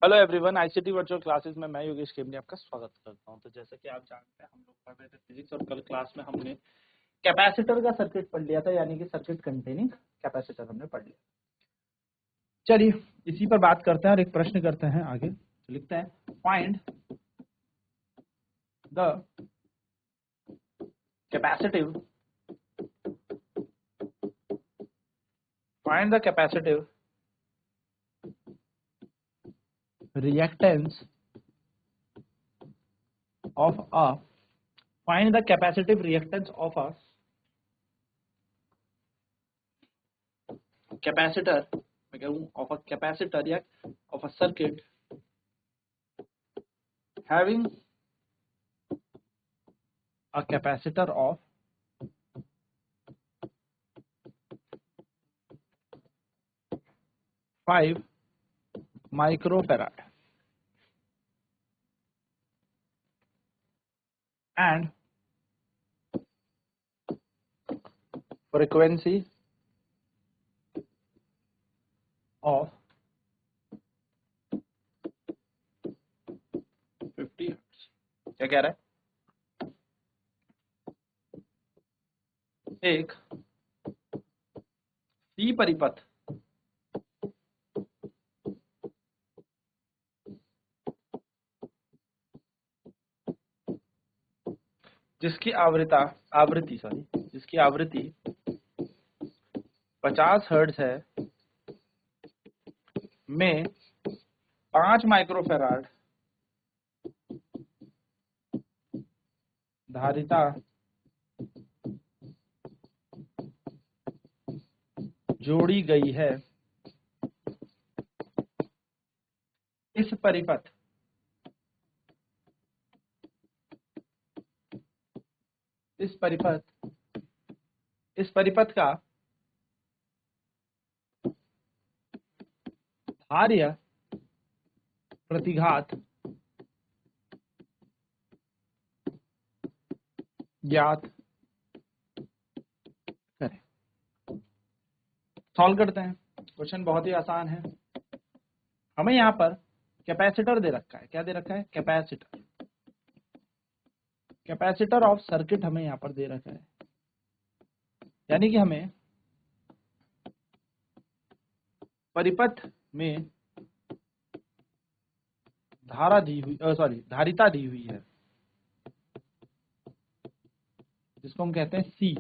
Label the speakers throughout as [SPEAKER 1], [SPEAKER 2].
[SPEAKER 1] Hello everyone, ICT virtual classes में मैं योगेश केमनी आपका स्वागत करता हूं। तो जैसे कि आप जानते हैं, हम लोग पढ़ रहे थे फिजिक्स और कल क्लास में हमने कैपेसिटर का सर्किट पढ़ लिया था, यानी कि सर्किट कंटेनिंग कैपेसिटर हमने पढ़ लिया। चलिए इसी पर बात करते हैं और एक प्रश्न करते हैं आगे। तो लिखते हैं find the capacitive reactance of a find the capacitive reactance of a capacitor of a capacitor या of a circuit having a capacitor of 5 microfarad and frequency of 50 hertz. क्या कह रहा है? एक सी परिपथ जिसकी आवृत्ति 50 हर्ट्ज है में 5 माइक्रोफैराड धारिता जोड़ी गई है। इस परिपथ का धार्य प्रतिघात ज्ञात करें। सॉल्व करते हैं। क्वेश्चन बहुत ही आसान है। हमें यहाँ पर कैपेसिटर दे रखा है। क्या दे रखा है? कैपेसिटर ऑफ सर्किट हमें यहाँ पर दे रखा है, यानी कि हमें परिपथ में धारिता दी हुई है, जिसको हम कहते हैं सी।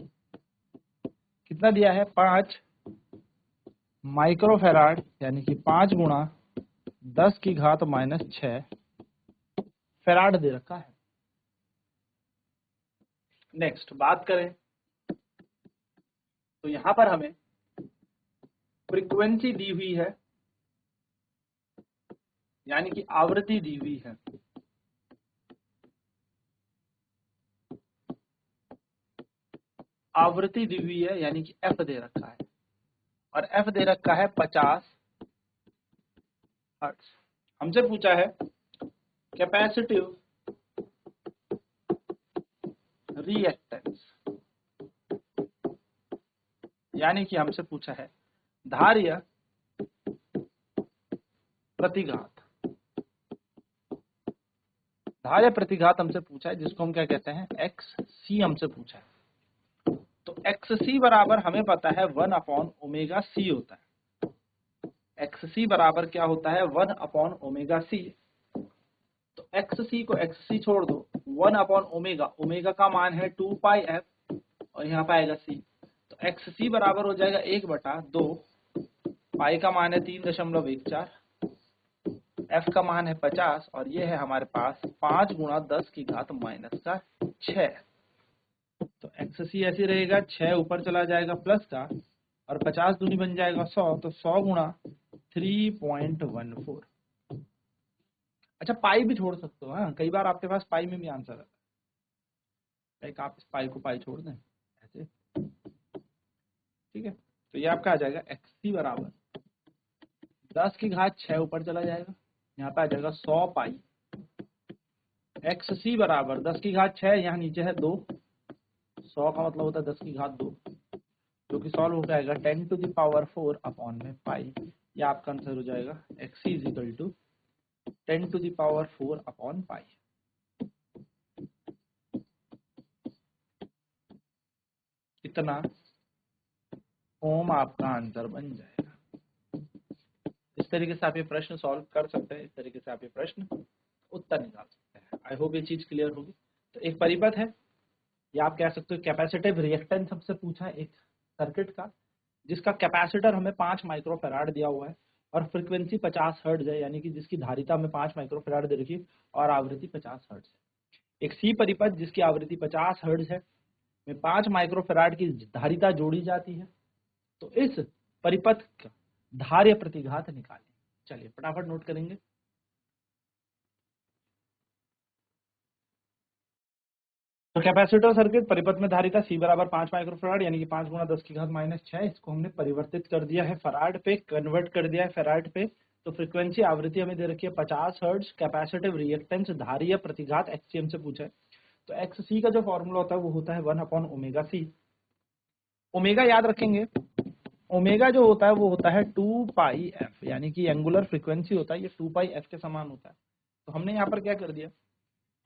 [SPEAKER 1] कितना दिया है? 5 माइक्रोफैराड, यानी कि 5 गुणा 10 की घात -6 फैराड दे रखा है। नेक्स्ट बात करें तो यहां पर हमें फ्रीक्वेंसी दी हुई है, यानी कि आवृत्ति दी हुई है। यानी कि एफ दे रखा है, और एफ दे रखा है 50 हर्ट्ज। हमसे पूछा है कैपेसिटिव रिएक्टेंस, यानी कि हमसे पूछा है धार्य प्रतिघात हमसे पूछा है, जिसको हम क्या कहते हैं? एक्स सी हमसे पूछा है। तो एक्स सी बराबर हमें पता है 1/ओमेगा c होता है। एक्स सी बराबर क्या होता है? 1/ओमेगा c। तो एक्स सी को एक्स सी छोड़ दो, 1/ओमेगा, ओमेगा का मान है 2πf और यहाँ पे आएगा c। तो एक्स सी बराबर हो जाएगा 1/2, पाई का मान है 3.14, एफ का मान है 50 और ये है हमारे पास 5 गुणा 10 की घात -6। तो एक्स सी ऐसे रहेगा, 6 ऊपर चला जाएगा प्लस का, और 50 दूनी बन जाएगा 100, तो 100 गुणा 3.14। अच्छा, पाई भी छोड़ सकते हो। हाँ, कई बार आपके पास पाई में भी आंसर आता है। एक आप इस पाई को पाई छोड़ दें ऐसे, ठीक है। तो ये आपका आ जाएगा एक्स सी बराबर 10 की घात 6 ऊपर चला जाएगा, यहाँ पे आ जाएगा 100 पाई। एक्स सी बराबर 10 की घात 6, यहाँ नीचे है 2, 100 का मतलब होता है 10 की घात 2, जो कि सॉल्व हो जाएगा 10⁴/4 में पाई। ये आपका आंसर हो जाएगा X C is equal to 10⁴ upon pi. इतना ओम आपका आंसर बन जाएगा। इस तरीके से आप ये प्रश्न सॉल्व कर सकते हैं, इस तरीके से आप ये प्रश्न उत्तर निकाल सकते हैं। आई होप ये चीज क्लियर होगी। तो एक परिपथ है, या आप कह सकते हो कैपेसिटिव रिएक्टेंस हमसे पूछा है एक सर्किट का, जिसका कैपेसिटर हमें 5 माइक्रोफैराड दिया हुआ है और फ्रीक्वेंसी 50 हर्ट्ज है, यानी कि जिसकी धारिता हमें 5 माइक्रोफैराड दे रखी है और आवृत्ति 50 हर्ट्ज है। एक सी परिपथ जिसकी आवृत्ति 50 हर्ट्ज है में 5 माइक्रोफैराड की धारिता जोड़ी जाती है। तो इस परिपथ का धार्य प्रतिघात निकालें। चलिए फटाफट नोट करेंगे। तो कैपेसिटर सर्किट, परिपथ में धारिता C बराबर 5 माइक्रोफैराड, यानी कि 5 गुणा 10⁻⁶। इसको हमने परिवर्तित कर दिया है फैराड पे, कन्वर्ट कर दिया है फैराड पे। तो फ्रीक्वेंसी आवृत्ति हमें दे रखी है 50 हर्ट्ज, कैपेसिटिव रिएक्टेंस धारीय प्रतिघात XC से पूछा है। तो XC का जो फॉर्मूला होता है वो होता है 1/ω/c। ओमेगा याद रखेंगे, ओमेगा जो होता है वो होता है 2πf, यानी कि एंगुलर फ्रीक्वेंसी होता है, ये 2πf के समान होता है। तो हमने यहाँ पर क्या कर दिया,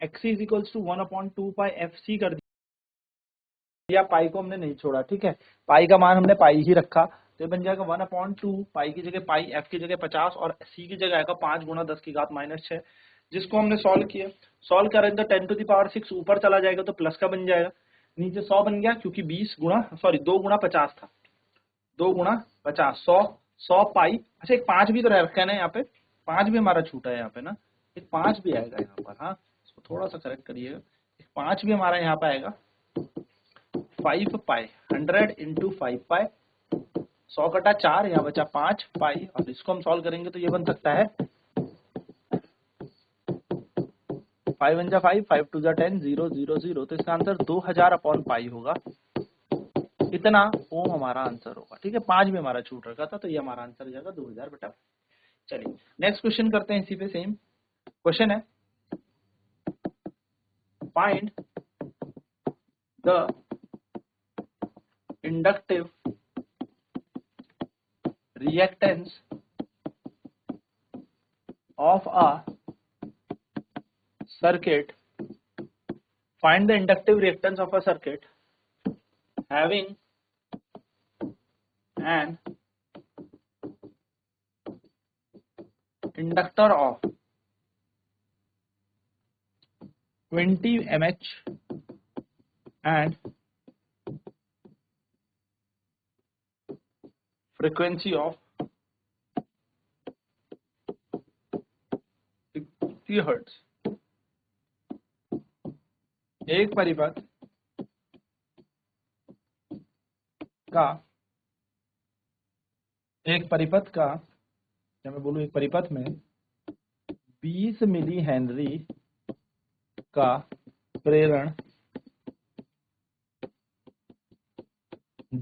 [SPEAKER 1] XC = 1/2πfc कर दिया। पाई को हमने नहीं छोड़ा, ठीक है, पाई का मान हमने पाई ही रखा। तो ये बन जाएगा 1/2, पाई की जगह पाई, एफ की जगह 50 और सी की जगह आएगा 5 गुणा 10⁻⁶, जिसको हमने सॉल्व किया। सॉल्व करें तो 10⁻⁶ ऊपर चला जाएगा तो प्लस का बन जाएगा, नीचे 100 बन गया, क्योंकि 2 गुणा 50 था, 2 गुणा 50, 100 पाई। अच्छा एक 5 भी तो रह रखा है ना यहाँ पे, 5 भी हमारा छूटा है यहाँ पे ना, एक 5 भी आएगा यहाँ पर। हाँ, इसको थोड़ा सा करेक्ट करिएगा, एक 5 भी हमारा यहाँ पे आएगा। 5 पाई, 100 × 5 पाई, 100 कटा 4, यहाँ बचा 5 पाई। और इसको हम सॉल्व करेंगे तो ये बन सकता है 5 × 5, 5 × 10, 0 0 0। तो इसका आंसर 2000/पाई होगा। इतना ओम हमारा आंसर होगा, ठीक है। 5 भी हमारा छूट रखा था, तो ये हमारा आंसर हो जाएगा 2000/। चलिए नेक्स्ट क्वेश्चन करते हैं, इसी पे सेम क्वेश्चन है। Find the inductive reactance of a circuit. Find the inductive reactance of a circuit having an inductor of 20 mH and frequency of 60 hertz. एक परिपथ का क्या मैं बोलूं, एक परिपथ में 20 मिली हेनरी का प्रेरण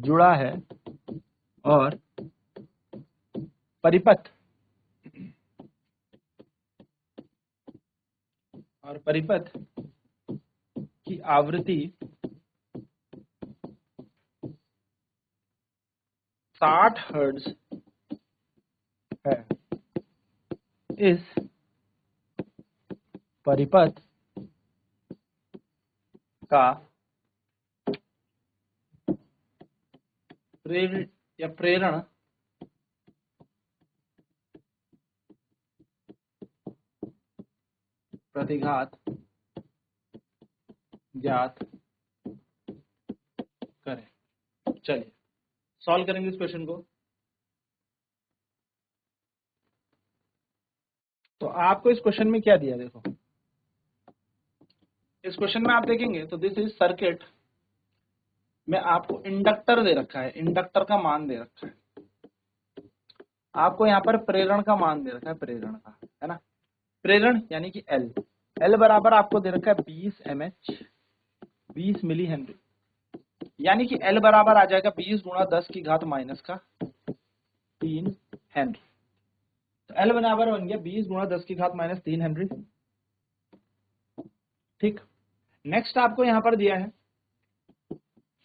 [SPEAKER 1] जुड़ा है और परिपथ की आवृत्ति 60 हर्ट्ज है। इस परिपथ का प्रेरण प्रतिघात ज्ञात करें। चलिए सॉल्व करेंगे इस क्वेश्चन को। तो आपको इस क्वेश्चन में क्या दिया, देखो इस क्वेश्चन में आप देखेंगे तो दिस इज सर्किट में आपको इंडक्टर दे रखा है, इंडक्टर का मान दे रखा है। आपको यहाँ पर प्रेरण का मान दे रखा है, प्रेरण का, है ना। प्रेरण यानी कि L बराबर आपको दे रखा है 20 mH, 20 मिली हेनरी, यानी कि L बराबर आ जाएगा 20 गुणा 10⁻³ हेनरी। तो L बराबर बन गया 20 गुणा 10⁻³ हेनरी, ठीक। नेक्स्ट आपको यहां पर दिया है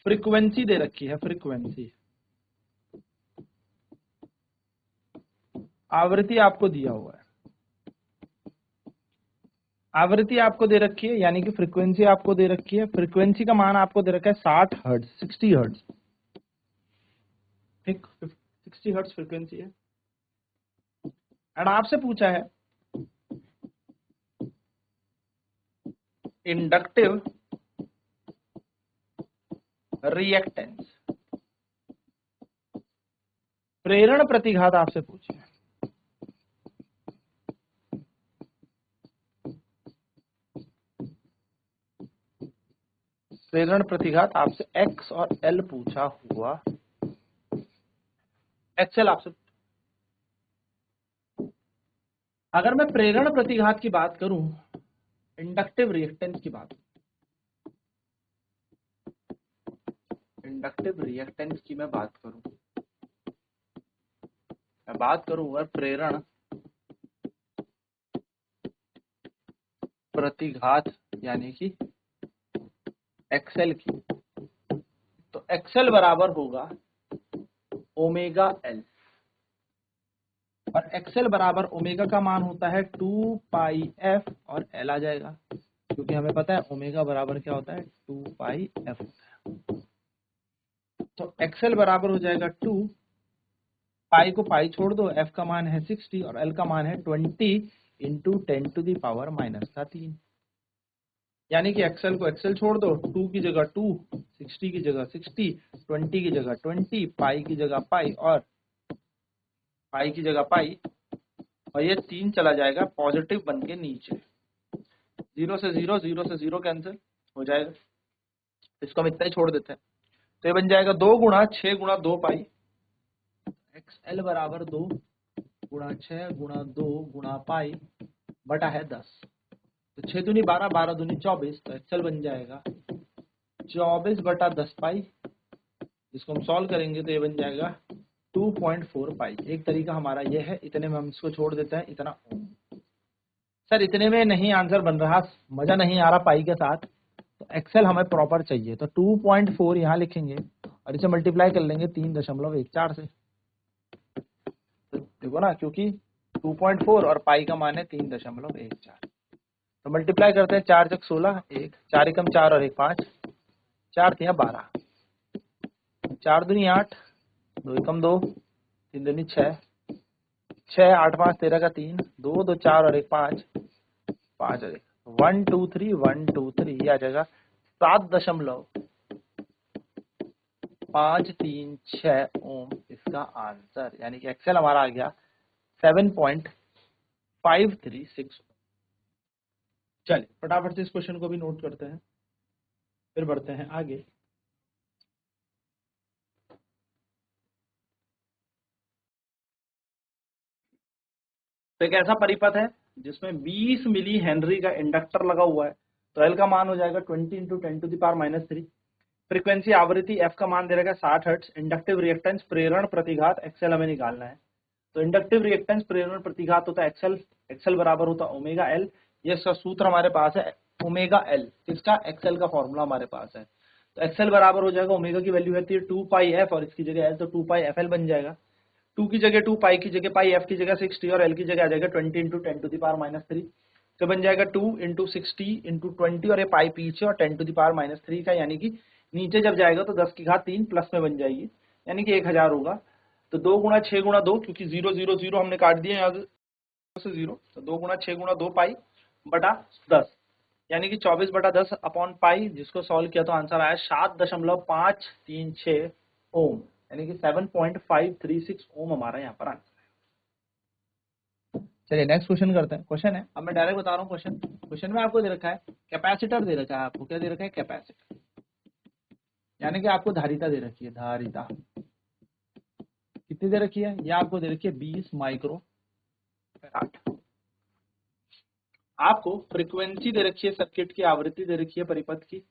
[SPEAKER 1] फ्रीक्वेंसी दे रखी है, फ्रीक्वेंसी, आवृत्ति आपको दिया हुआ है आवृत्ति आपको दे रखी है, यानी कि फ्रीक्वेंसी आपको दे रखी है। फ्रीक्वेंसी का मान आपको दे रखा है 60 हर्ट्ज, 60 हर्ट्ज, ठीक, 60 हर्ट्ज फ्रीक्वेंसी है। एंड आपसे पूछा है इंडक्टिव रिएक्टेंस, प्रेरण प्रतिघात आपसे पूछे। प्रेरण प्रतिघात आपसे एक्स और एल पूछा हुआ, एक्सएल आपसे। अगर मैं प्रेरण प्रतिघात की बात करूं, इंडक्टिव रिएक्टेंस की बात, इंडक्टिव रिएक्टेंस की मैं बात करूं अगर प्रेरण प्रतिघात यानी कि एक्सएल की, तो एक्सएल बराबर होगा ओमेगा एल, और एक्सएल बराबर ओमेगा का मान होता है 2 पाई एफ, और एल आ जाएगा क्योंकि हमें पता है ओमेगा बराबर क्या होता है, 2 पाई एफ होता है। तो एक्सएल बराबर हो जाएगा 2, पाई को पाई छोड़ दो, एफ का मान है 60 और एल का मान है 20 इंटू 10 टू दी पावर -3, यानी कि एक्सएल को एक्सएल छोड़ दो, 2 की जगह 2, 60 की जगह 60, 20 की जगह 20, पाई की जगह पाई, और पाई की जगह पाई, और ये 3 चला जाएगा पॉजिटिव बन के नीचे, 0 से 0, 0 से 0 कैंसिल हो जाएगा, इसको हम इतना ही छोड़ देते हैं। तो ये बन जाएगा 2 गुणा 6 गुणा 2 पाई, एक्सएल बराबर 2 गुणा 6 गुणा 2 गुणा पाई बटा है 10, तो 6 दूनी 12, 12 दूनी 24, तो एक्सएल बन जाएगा 24 बटा 10 पाई, जिसको हम सॉल्व करेंगे तो ये बन जाएगा 2.4 पाई। एक तरीका हमारा ये है, इतने में हम इसको छोड़ देते हैं, इतना ओम। सर इतने में नहीं आंसर बन रहा, मजा नहीं आ रहा पाई के साथ, तो एक्सेल हमें प्रॉपर चाहिए, तो 2.4 यहाँ लिखेंगे और इसे मल्टीप्लाई कर लेंगे 3.14 से, तो देखो ना, क्योंकि 2.4 और पाई का मान है 3.14, तो मल्टीप्लाई करते हैं, 4 चक 16, 1 4 एकम 4 और 1 5, 4 तिया 12, 4 दूनी 8, 2 एकम 2, 3 दूनी 6, 6 8 5 13 का 3, 2 2 4 और 1 5, 5 और 1 1 2 3 1 2 3, ये आ जाएगा 7.536 ओम इसका आंसर, यानी कि एक्सेल हमारा आ गया 7.536। चलिए फटाफट से इस क्वेश्चन को भी नोट करते हैं, फिर बढ़ते हैं आगे। तो एक ऐसा परिपथ है जिसमें 20 मिली हेनरी का इंडक्टर लगा हुआ है, तो एल का मान हो जाएगा 20 into 10 to the power -3, frequency आवृत्ति एफ का मान दे रहेगा 60 हर्ट्ज, इंडक्टिव रिएक्टेंस प्रेरण प्रतिघात एक्सएल हमें निकालना है। तो इंडक्टिव रिएक्टेंस प्रेरण प्रतिघात होता है एक्सएल, एक्सएल बराबर होता है ओमेगा एल, ये इसका सूत्र हमारे पास है ओमेगा एल, किसका, एक्सएल का फॉर्मूला हमारे पास है। तो एक्सएल बराबर हो जाएगा, ओमेगा की वैल्यू है 2 पाई एफ और इसकी जगह एल, तो 2 पाई एफ एल बन जाएगा, 2 की जगह 2, पाई की जगह पाई, एफ की जगह 60 और एल की जगह आ जाएगा 20 इंटू 10 टू द पावर -3, तो बन जाएगा 2 इंटू 60 इंटू 20 और ये पाई पीछे और 10 टू द पावर -3 का, यानी कि नीचे जब जाएगा तो 10 की घात 3 प्लस में बन जाएगी, यानी कि 1000 होगा। तो 2 गुणा 6 गुणा 2, क्योंकि 0 0 0 हमने काट दिया यहाँ से 0, तो 2 गुणा 6 गुणा 2 पाई बटा 10, यानी कि 24 बटा 10 अपॉन पाई, जिसको सॉल्व किया तो आंसर आया 7.536 ओम, यानी कि 7.536 ओम हमारा यहाँ पर आंसर है। चलिए नेक्स्ट क्वेश्चन करते हैं। क्वेश्चन है, अब मैं डायरेक्ट बता रहा हूँ क्वेश्चन, क्वेश्चन में आपको दे रखा है कैपेसिटर दे रखा है, आपको क्या दे रखा है, कैपेसिटर, यानी कि आपको धारिता दे रखी है, धारिता कितनी दे रखी है, ये आपको दे रखी है 20 माइक्रो फैराड। आपको फ्रीक्वेंसी दे रखी है सर्किट की, आवृत्ति दे रखी है परिपथ की,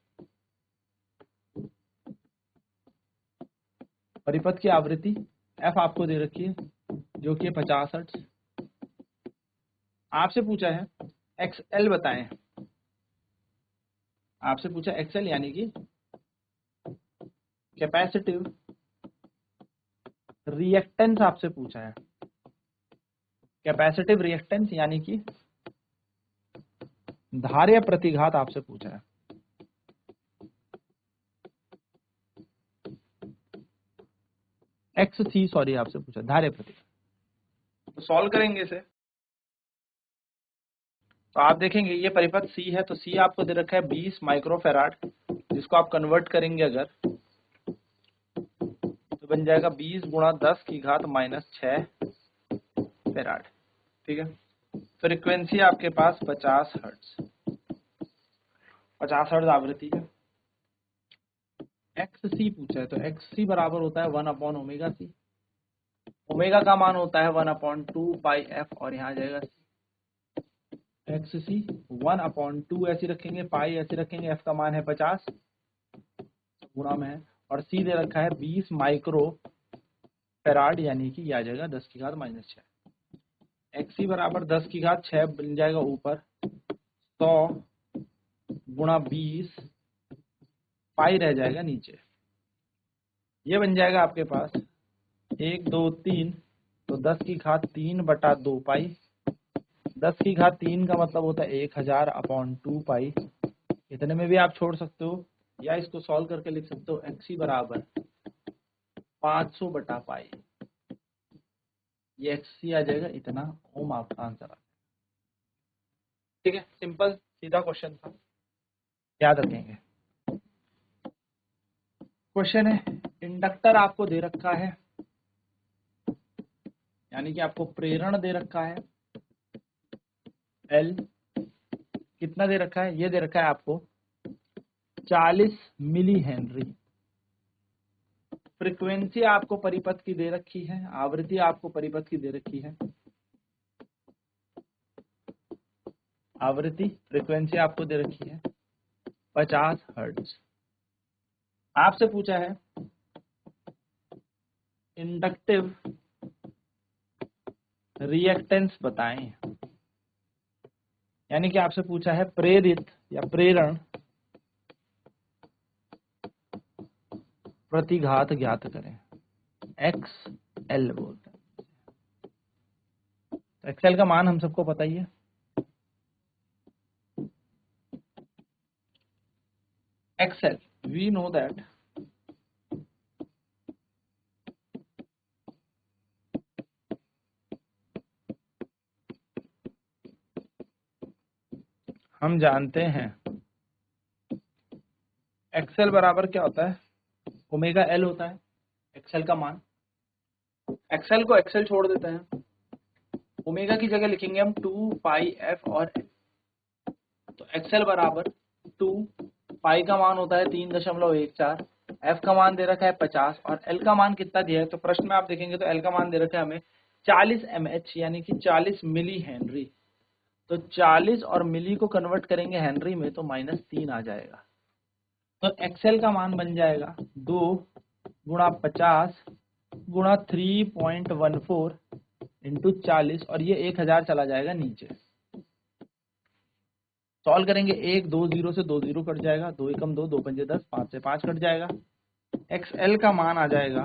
[SPEAKER 1] परिपथ की आवृत्ति एफ आपको दे रखी है जो कि 50 हर्ट्ज। आपसे पूछा है एक्सएल बताएं, आपसे पूछा एक्सएल यानी कि कैपेसिटिव रिएक्टेंस आपसे पूछा है, कैपेसिटिव रिएक्टेंस यानी कि धार्य प्रतिघात आपसे पूछा है। XC सॉरी आपसे पूछा धार्य प्रतिघात। तो सॉल्व करेंगे इसे। तो आप देखेंगे ये परिपथ C है, तो C आपको दे रखा है 20 माइक्रोफेराड, जिसको आप कन्वर्ट करेंगे अगर तो बन जाएगा 20 गुणा 10 की घात -6 फेराड। ठीक है, फ्रीक्वेंसी आपके पास 50 हर्ट्ज, 50 हर्ट्ज आवृत्ति है। XC पूछा है, तो XC बराबर होता है 1/ओमेगा C। ओमेगा का मान होता है 1/2πf और यहाँ आ जाएगा XC 1/2 ऐसे रखेंगे, पाई ऐसे रखेंगे, F का मान है 50 गुणा में है, और C दे रखा है 20 माइक्रो फेराड, यानी कि यह आ जाएगा 10 की घात -6। XC बराबर 10 की घात 6 बन जाएगा ऊपर 100 गुणा 20, पाई रह जाएगा नीचे। ये बन जाएगा आपके पास 1 2 3, तो 10 की घात 3/2 पाई। 10 की घात 3 का मतलब होता है 1000/2 पाई। इतने में भी आप छोड़ सकते हो या इसको सॉल्व करके लिख सकते हो XC बराबर 500/पाई। ये XC आ जाएगा इतना, ओम आपका आंसर आ। ठीक है, सिंपल सीधा क्वेश्चन था, याद रखेंगे। क्वेश्चन है, इंडक्टर आपको दे रखा है, यानी कि आपको प्रेरण दे रखा है L। कितना दे रखा है? ये दे रखा है आपको 40 मिली हेनरी। फ्रीक्वेंसी आपको परिपथ की दे रखी है, आवृत्ति आपको परिपथ की दे रखी है। आवृत्ति फ्रीक्वेंसी आपको दे रखी है 50 हर्ट्ज। आपसे पूछा है इंडक्टिव रिएक्टेंस बताएं, यानी कि आपसे पूछा है प्रेरित या प्रेरण प्रतिघात ज्ञात करें, XL बोलते हैं। तो XL का मान हम सबको पता ही है, XL we know that हम जानते हैं XL बराबर क्या होता है? ओमेगा L होता है XL का मान। XL को XL छोड़ देते हैं, ओमेगा की जगह लिखेंगे हम 2πf और L। तो XL बराबर 2, पाई का मान होता है 3.14, F का मान दे रखा है 50 और L का मान कितना दिया है? तो प्रश्न में आप देखेंगे तो L का मान दे रखा है हमें 40 mH, यानी कि 40 मिली हेनरी। तो 40 और मिली को कन्वर्ट करेंगे हेनरी में तो -3 आ जाएगा। तो XL का मान बन जाएगा 2 गुणा 50 गुणा 3.14 इंटू 40, और ये 1000 चला जाएगा नीचे। सॉल्व करेंगे, 1 2 0 से 2 0 कट जाएगा, 2 एकम 2, 2 पंजे 10, 5 से 5 कट जाएगा। XL का मान आ जाएगा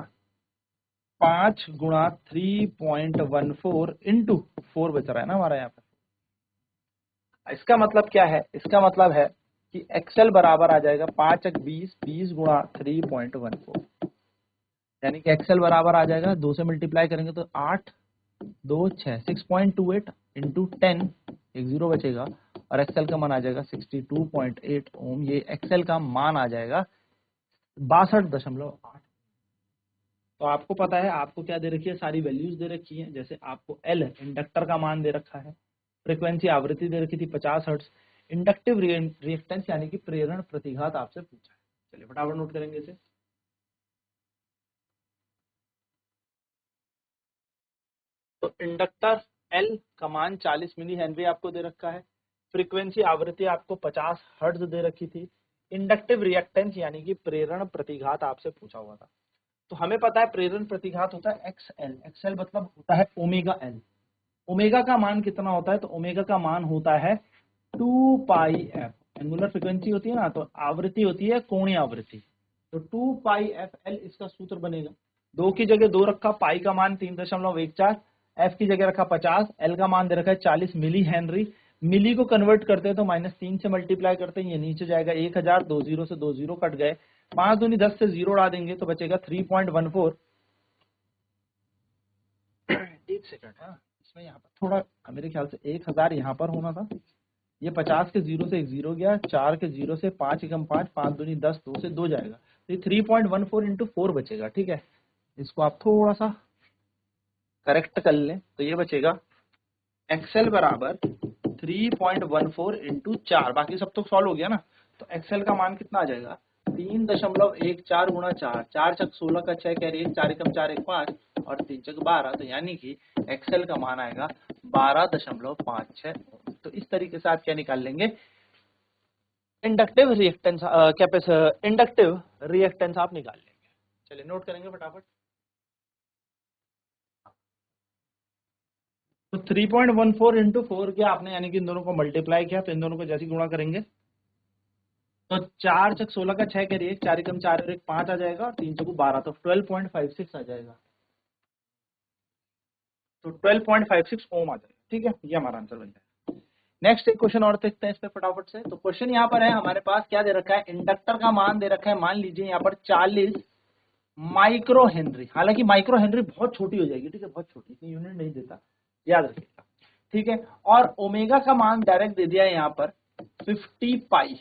[SPEAKER 1] 5 गुणा 3.14 इंटू 4 बच रहा है ना हमारा यहाँ पे। इसका मतलब क्या है? इसका मतलब है कि XL बराबर आ जाएगा 5 × 20, 20 गुणा 3.14, यानी कि XL बराबर आ जाएगा 2 से मल्टीप्लाई करेंगे तो 8 2 6 6.28 इंटू 10, एक 0 बचेगा, और XL का मान आ जाएगा 62.8 ओम। ये XL का मान आ जाएगा 62.8। तो आपको पता है आपको क्या दे रखी है, सारी वैल्यूज दे रखी है। जैसे आपको L इंडक्टर का मान दे रखा है, फ्रीक्वेंसी आवृत्ति दे रखी थी 50 हर्ट्ज, इंडक्टिव रिएक्टेंस यानी कि प्रेरण प्रतिघात आपसे पूछा है। चलिए फटाफट नोट करेंगे इसे। तो इंडक्टर L का मान 40 मिली हेनरी आपको दे रखा है, फ्रीक्वेंसी आवृत्ति आपको 50 हर्ट्ज दे रखी थी, इंडक्टिव रिएक्टेंस यानी कि प्रेरण प्रतिघात आपसे पूछा हुआ था। तो हमें पता है प्रेरण प्रतिघात होता है XL, XL मतलब होता है ओमेगा L। ओमेगा का मान कितना होता है? तो ओमेगा का मान होता है 2πf। एंगुलर फ्रीक्वेंसी होती है ना, तो आवृत्ति होती है कोणीय आवृत्ति, तो 2πfL इसका सूत्र बनेगा। 2 की जगह 2 रखा, पाई का मान 3.14, F की जगह रखा 50, L का मान दे रखा है 40 मिली हेनरी, मिली को कन्वर्ट करते हैं तो -3 से मल्टीप्लाई करते हैं, ये नीचे जाएगा 1000, 2 जीरो से 2 जीरो कट गए, 5 दूनी 10 से 0 उड़ा देंगे तो बचेगा 3.14। एक सेकंड, हाँ इसमें यहाँ पर थोड़ा मेरे ख्याल से 1000 यहाँ पर होना था, ये 50 के 0 से 1 0 गया, 4 के 0 से 5 एकम 5, 5 दूनी 10, 2 से 2 जाएगा, तो ये 3.14 इंटू 4 बचेगा। ठीक है, इसको आप थोड़ा सा करेक्ट कर लें तो ये बचेगा एक्सएल बराबर 3.14 इंटू 4, बाकी सब तो सॉल्व हो गया ना, तो एक्सएल का मान कितना आ जाएगा 3.14 गुणा 4, 4 चक 16 का 6 कैरी 1, 4 एकम 4 1 5 और 3 चक 12, तो यानी कि एक्सएल का मान आएगा 12.56। तो इस तरीके से आप क्या निकाल लेंगे, इंडक्टिव रिएक्टेंस, इंडक्टिव रिएक्टेंस आप निकाल लेंगे। चलिए नोट करेंगे फटाफट। तो 3.14 इंटू 4 किया आपने, यानी कि इन दोनों को मल्टीप्लाई किया, तो इन दोनों को जैसे गुणा करेंगे तो 4 चक 16 का 6 करिए, 4 एकम 4 और 1 5 आ जाएगा और 3 चक 12, तो 12.56 आ जाएगा, तो 12.56 ओम आ जाएगा। ठीक है, ये हमारा आंसर बन जाएगा। नेक्स्ट एक क्वेश्चन और देखते हैं इस पे फटाफट से। तो क्वेश्चन यहाँ पर है, हमारे पास क्या दे रखा है, इंडक्टर का मान दे रखा है, मान लीजिए यहाँ पर 40 माइक्रो हेनरी, हालांकि माइक्रो हेनरी बहुत छोटी हो जाएगी, ठीक है, बहुत छोटी, इतनी यूनिट नहीं देता, याद रखिएगा। ठीक है, और ओमेगा का मान डायरेक्ट दे दिया है यहाँ पर 50 पाई,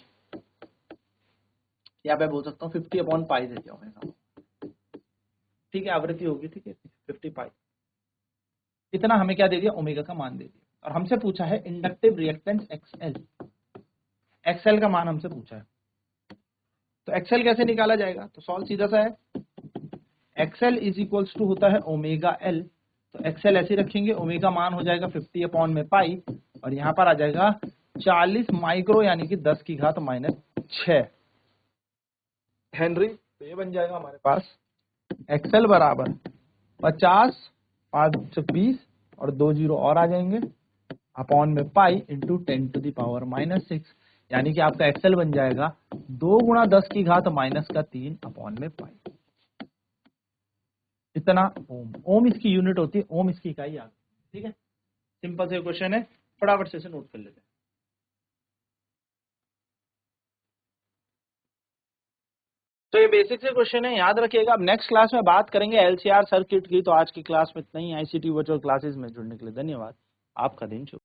[SPEAKER 1] यहाँ पे बोल सकता हूँ 50/पाई दे दिया ओमेगा, ठीक है, आवृत्ति होगी, ठीक है 50 पाई, इतना हमें क्या दे दिया, ओमेगा का मान दे दिया, और हमसे पूछा है इंडक्टिव रिएक्टेंस एक्सएल, एक्सएल का मान हमसे पूछा है, तो एक्सएल कैसे निकाला जाएगा, तो सॉल्व सीधा सा है, एक्सएल इज इक्वल्स टू होता है ओमेगा एल, तो एक्सएल ऐसे रखेंगे, ओमेगा मान हो जाएगा 50/पाई, और यहाँ पर आ जाएगा 40 माइक्रो यानी कि 10 की घात -6 हेनरी, तो ये बन जाएगा हमारे पास एक्सएल बराबर 50, 5 चक 20 और 2 जीरो और आ जाएंगे अपॉन में पाई इंटू 10 टू द पावर -6, यानी कि आपका एक्सएल बन जाएगा 2 गुणा 10 की घात -3 अपॉन में पाई, इतना ओम। ओम इसकी यूनिट होती है, ओम इसकी इकाई आती है। ठीक है, सिंपल से क्वेश्चन है, फटाफट से नोट कर लेते हैं। तो ये बेसिक से क्वेश्चन है, याद रखिएगा। अब नेक्स्ट क्लास में बात करेंगे एलसीआर सर्किट की। तो आज की क्लास में इतना ही। आईसीटी वर्चुअल क्लासेस में जुड़ने के लिए धन्यवाद। आपका दिन शुभ।